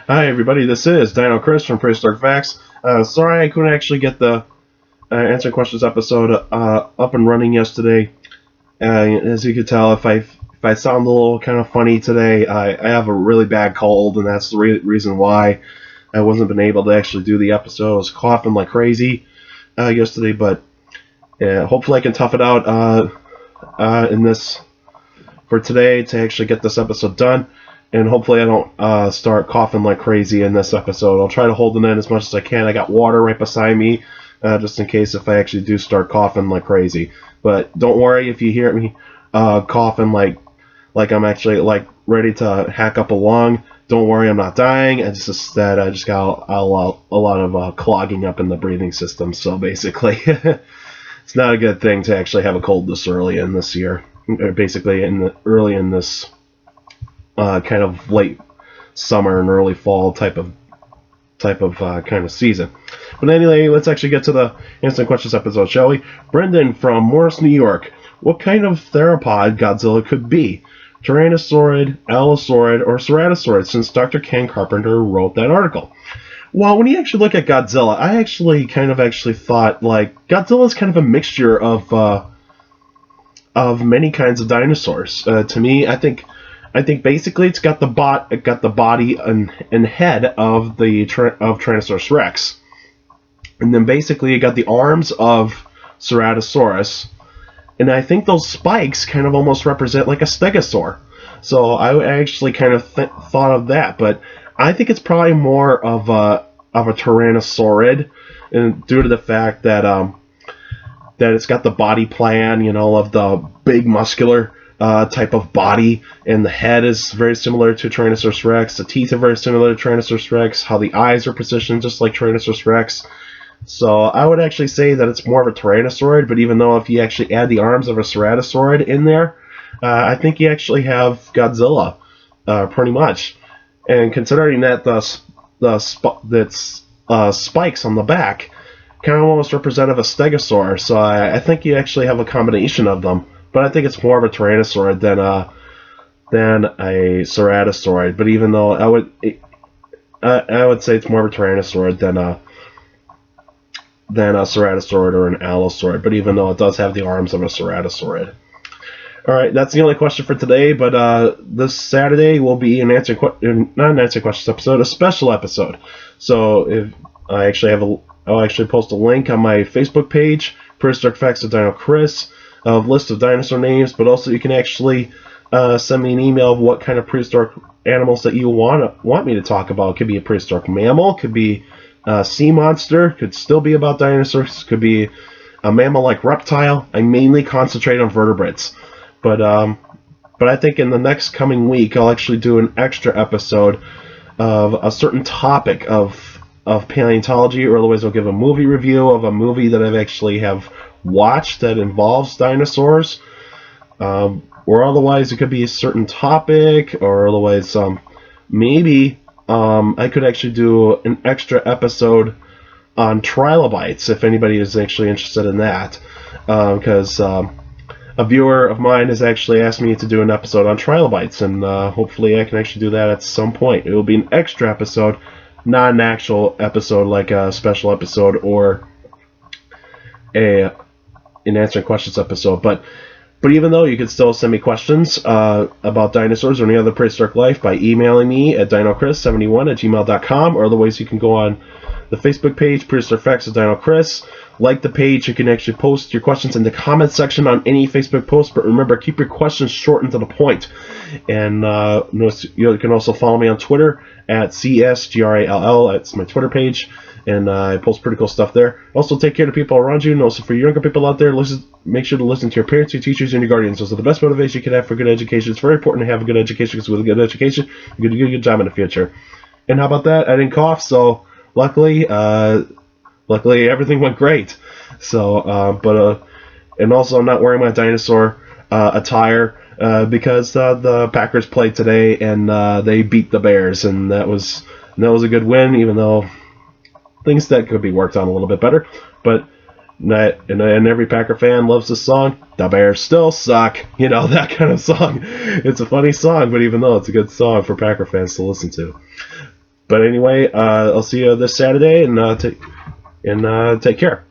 Hi everybody, this is Dino Chris from Prehistoric Facts. Sorry I couldn't actually get the Answering Questions episode up and running yesterday. As you can tell, if I sound a little kind of funny today, I have a really bad cold, and that's the reason why I wasn't been able to actually do the episode. I was coughing like crazy yesterday, but hopefully I can tough it out in this for today to actually get this episode done. And hopefully I don't start coughing like crazy in this episode. I'll try to hold it in as much as I can. I got water right beside me, just in case if I actually do start coughing like crazy. But don't worry if you hear me coughing like I'm actually like ready to hack up a lung. Don't worry, I'm not dying. It's just that I just got a lot of clogging up in the breathing system. So basically, it's not a good thing to actually have a cold this early in this year. Or basically, early in this. Kind of late summer and early fall type of kind of season. But anyway, let's actually get to the Instant Questions episode, shall we? Brendan from Morris, New York. What kind of theropod Godzilla could be? Tyrannosaurid, Allosaurid, or Ceratosaurid, since Dr. Ken Carpenter wrote that article. Well, when you actually look at Godzilla, I actually thought like Godzilla is kind of a mixture of many kinds of dinosaurs. To me, I think basically it's got the body and head of the Tyrannosaurus Rex, and then basically you got the arms of Ceratosaurus, and I think those spikes kind of almost represent like a stegosaur. So I actually kind of thought of that, but I think it's probably more of a Tyrannosaurid, and due to the fact that it's got the body plan, of the big muscular type of body, and the head is very similar to Tyrannosaurus Rex. The teeth are very similar to Tyrannosaurus Rex. How the eyes are positioned just like Tyrannosaurus Rex. So I would actually say that it's more of a Tyrannosaurid. But even though if you actually add the arms of a Ceratosaurid in there, I think you actually have Godzilla, pretty much. And considering that the spikes on the back kind of almost represent of a stegosaur, so I think you actually have a combination of them. But I think it's more of a Tyrannosaurid than a Ceratosaurid. But even though I would say it's more of a Tyrannosaurid than a Ceratosaurid or an Allosaurid. But even though it does have the arms of a Ceratosaurid. All right, that's the only question for today. But this Saturday will be not an Answering Questions episode, a special episode. So if I'll actually post a link on my Facebook page, Prehistoric Facts of Dino Chris. A list of dinosaur names, but also you can actually send me an email of what kind of prehistoric animals that you want me to talk about. It could be a prehistoric mammal, could be a sea monster, could still be about dinosaurs, could be a mammal-like reptile. I mainly concentrate on vertebrates, but I think in the next coming week I'll actually do an extra episode of a certain topic of paleontology, or otherwise I'll give a movie review of a movie that I've actually have watch that involves dinosaurs, or otherwise it could be a certain topic, or otherwise maybe I could actually do an extra episode on trilobites if anybody is actually interested in that, because a viewer of mine has actually asked me to do an episode on trilobites, and hopefully I can actually do that at some point. It will be an extra episode, not an actual episode like a special episode or an Answering Questions episode. But even though, you can still send me questions about dinosaurs or any other prehistoric life by emailing me at dinochris71@gmail.com, or otherwise you can go on the Facebook page, Prehistoric Facts of Dino Chris. Like the page, you can actually post your questions in the comment section on any Facebook post, but remember, keep your questions short and to the point. And you can also follow me on Twitter at CSGRALL. That's my Twitter page, and I post pretty cool stuff there. Also, take care of the people around you, and also for younger people out there, make sure to listen to your parents, your teachers, and your guardians. Those are the best motivation you can have for good education. It's very important to have a good education, because with a good education, you can do a good job in the future. And how about that? I didn't cough, so luckily everything went great. So, and also I'm not wearing my dinosaur attire because the Packers played today, and they beat the Bears, and that was a good win, even though things that could be worked on a little bit better. But and every Packer fan loves this song, "The Bears Still Suck," that kind of song. It's a funny song, but even though it's a good song for Packer fans to listen to. But anyway, I'll see you this Saturday, and take care.